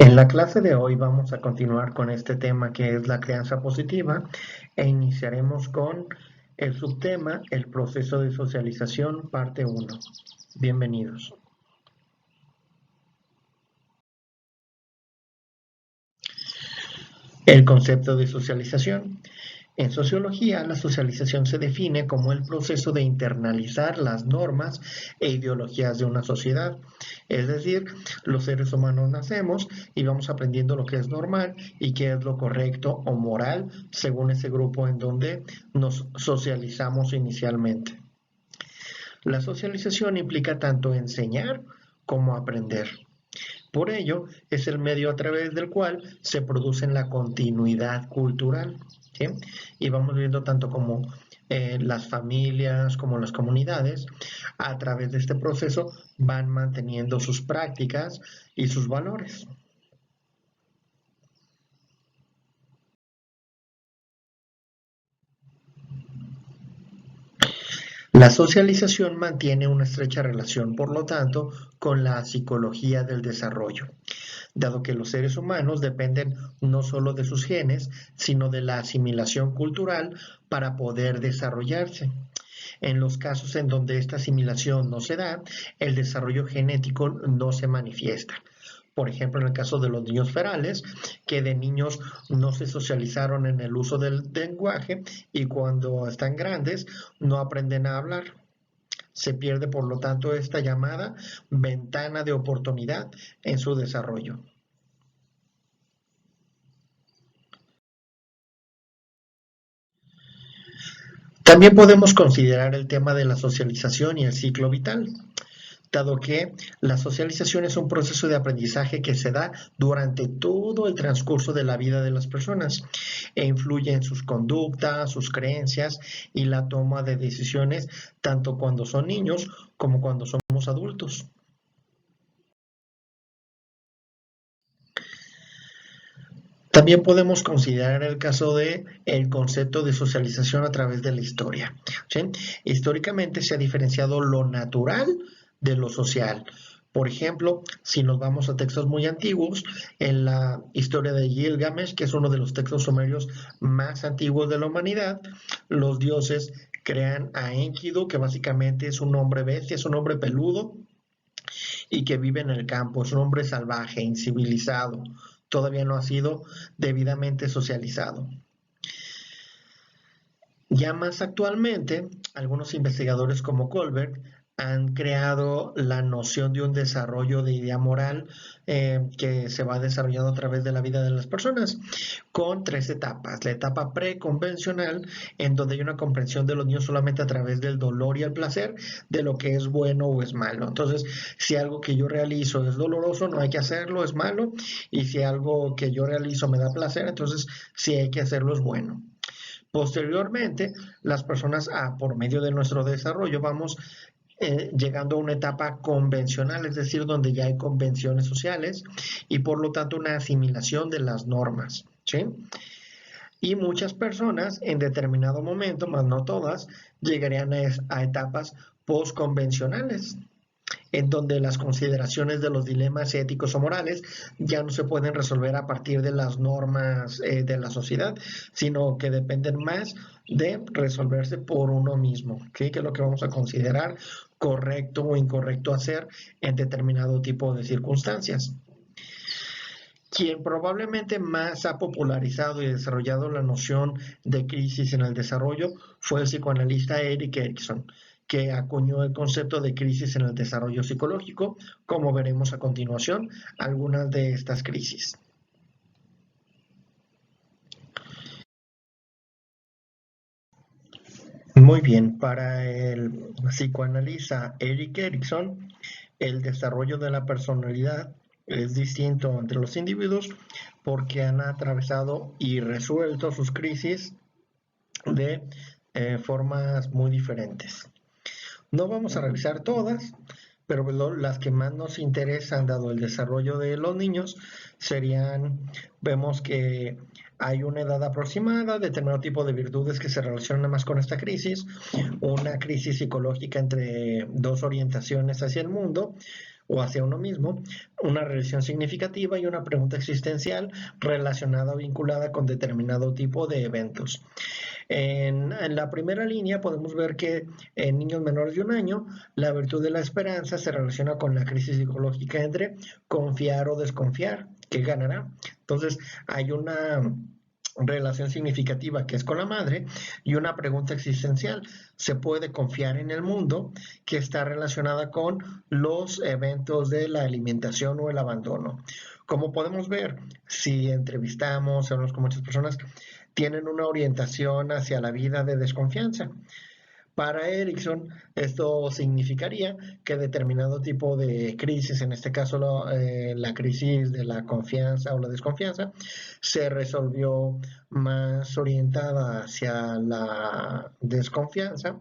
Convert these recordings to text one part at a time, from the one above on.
En la clase de hoy vamos a continuar con este tema que es la crianza positiva e iniciaremos con el subtema El proceso de socialización, parte 1. Bienvenidos. El concepto de socialización. En sociología, la socialización se define como el proceso de internalizar las normas e ideologías de una sociedad. Es decir, los seres humanos nacemos y vamos aprendiendo lo que es normal y qué es lo correcto o moral según ese grupo en donde nos socializamos inicialmente. La socialización implica tanto enseñar como aprender. Por ello, es el medio a través del cual se produce la continuidad cultural. ¿Sí? Y vamos viendo tanto como las familias como las comunidades, a través de este proceso van manteniendo sus prácticas y sus valores. La socialización mantiene una estrecha relación, por lo tanto, con la psicología del desarrollo, dado que los seres humanos dependen no solo de sus genes, sino de la asimilación cultural para poder desarrollarse. En los casos en donde esta asimilación no se da, el desarrollo genético no se manifiesta. Por ejemplo, en el caso de los niños ferales, que de niños no se socializaron en el uso del lenguaje y cuando están grandes no aprenden a hablar. Se pierde, por lo tanto, esta llamada ventana de oportunidad en su desarrollo. También podemos considerar el tema de la socialización y el ciclo vital, dado que la socialización es un proceso de aprendizaje que se da durante todo el transcurso de la vida de las personas e influye en sus conductas, sus creencias y la toma de decisiones, tanto cuando son niños como cuando somos adultos. También podemos considerar el caso de el concepto de socialización a través de la historia. ¿Sí? Históricamente se ha diferenciado lo natural de lo social. Por ejemplo, si nos vamos a textos muy antiguos, en la historia de Gilgamesh, que es uno de los textos sumerios más antiguos de la humanidad, los dioses crean a Enkidu, que básicamente es un hombre bestia, es un hombre peludo, y que vive en el campo, es un hombre salvaje, incivilizado, todavía no ha sido debidamente socializado. Ya más actualmente, algunos investigadores como Colbert han creado la noción de un desarrollo de idea moral que se va desarrollando a través de la vida de las personas, con tres etapas. La etapa preconvencional, en donde hay una comprensión de los niños solamente a través del dolor y el placer, de lo que es bueno o es malo. Entonces, si algo que yo realizo es doloroso, no hay que hacerlo, es malo, y si algo que yo realizo me da placer, entonces si hay que hacerlo, es bueno. Posteriormente, las personas, por medio de nuestro desarrollo, vamos llegando a una etapa convencional, es decir, donde ya hay convenciones sociales y por lo tanto una asimilación de las normas. ¿Sí? Y muchas personas en determinado momento, más no todas, llegarían a etapas postconvencionales, en donde las consideraciones de los dilemas éticos o morales ya no se pueden resolver a partir de las normas de la sociedad, sino que dependen más de resolverse por uno mismo, ¿sí? Que es lo que vamos a considerar correcto o incorrecto hacer en determinado tipo de circunstancias. Quien probablemente más ha popularizado y desarrollado la noción de crisis en el desarrollo fue el psicoanalista Erik Erikson, que acuñó el concepto de crisis en el desarrollo psicológico, como veremos a continuación algunas de estas crisis. Muy bien, para el psicoanalista Erik Erikson, el desarrollo de la personalidad es distinto entre los individuos porque han atravesado y resuelto sus crisis de formas muy diferentes. No vamos a revisar todas, pero las que más nos interesan, dado el desarrollo de los niños, serían, vemos que hay una edad aproximada, determinado tipo de virtudes que se relacionan más con esta crisis, una crisis psicológica entre dos orientaciones hacia el mundo, o hacia uno mismo, una relación significativa y una pregunta existencial relacionada o vinculada con determinado tipo de eventos. En la primera línea podemos ver que en niños menores de 1 año, la virtud de la esperanza se relaciona con la crisis psicológica entre confiar o desconfiar, ¿qué ganará? Entonces hay una relación significativa que es con la madre y una pregunta existencial. ¿Se puede confiar en el mundo? Que está relacionada con los eventos de la alimentación o el abandono. Como podemos ver, si entrevistamos, hablamos con muchas personas, tienen una orientación hacia la vida de desconfianza. Para Erickson, esto significaría que determinado tipo de crisis, en este caso la crisis de la confianza o la desconfianza, se resolvió más orientada hacia la desconfianza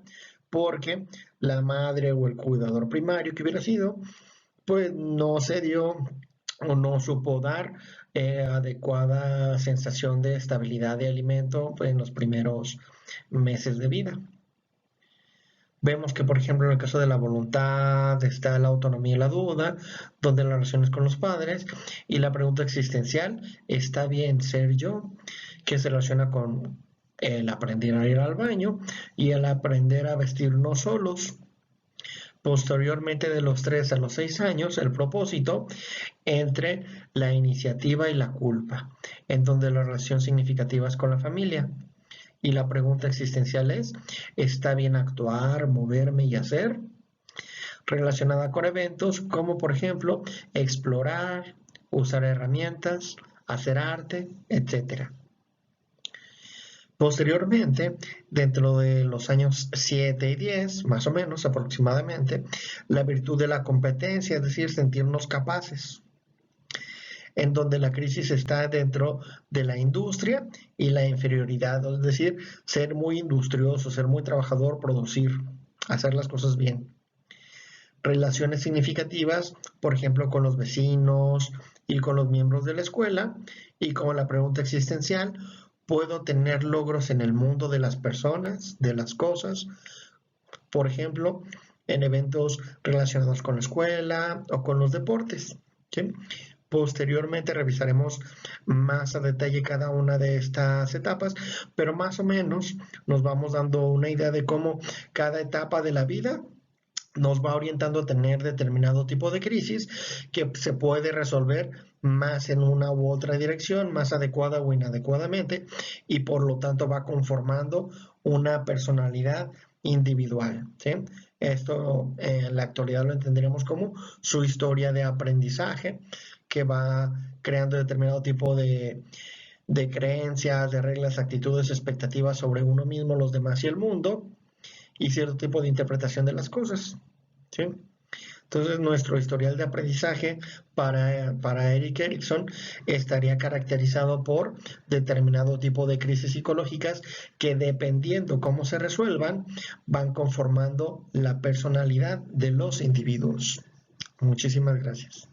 porque la madre o el cuidador primario que hubiera sido, pues no se dio o no supo dar adecuada sensación de estabilidad de alimento en los primeros meses de vida. Vemos que, por ejemplo, en el caso de la voluntad está la autonomía y la duda, donde las relaciones con los padres y la pregunta existencial, ¿está bien ser yo? Que se relaciona con el aprender a ir al baño y el aprender a vestirnos solos. Posteriormente, de los 3 a los 6 años, el propósito entre la iniciativa y la culpa, en donde la relación significativa es con la familia. Y la pregunta existencial es, ¿está bien actuar, moverme y hacer? Relacionada con eventos como, por ejemplo, explorar, usar herramientas, hacer arte, etc. Posteriormente, dentro de los años 7 y 10, más o menos aproximadamente, la virtud de la competencia, es decir, sentirnos capaces, en donde la crisis está dentro de la industria y la inferioridad, es decir, ser muy industrioso, ser muy trabajador, producir, hacer las cosas bien. Relaciones significativas, por ejemplo, con los vecinos y con los miembros de la escuela, y como la pregunta existencial, ¿puedo tener logros en el mundo de las personas, de las cosas? Por ejemplo, en eventos relacionados con la escuela o con los deportes. ¿Sí? Posteriormente revisaremos más a detalle cada una de estas etapas, pero más o menos nos vamos dando una idea de cómo cada etapa de la vida nos va orientando a tener determinado tipo de crisis que se puede resolver más en una u otra dirección, más adecuada o inadecuadamente, y por lo tanto va conformando una personalidad individual. ¿Sí? Esto en la actualidad lo entenderemos como su historia de aprendizaje, que va creando determinado tipo de creencias, de reglas, actitudes, expectativas sobre uno mismo, los demás y el mundo, y cierto tipo de interpretación de las cosas. ¿Sí? Entonces, nuestro historial de aprendizaje para Erik Erikson estaría caracterizado por determinado tipo de crisis psicológicas que, dependiendo cómo se resuelvan, van conformando la personalidad de los individuos. Muchísimas gracias.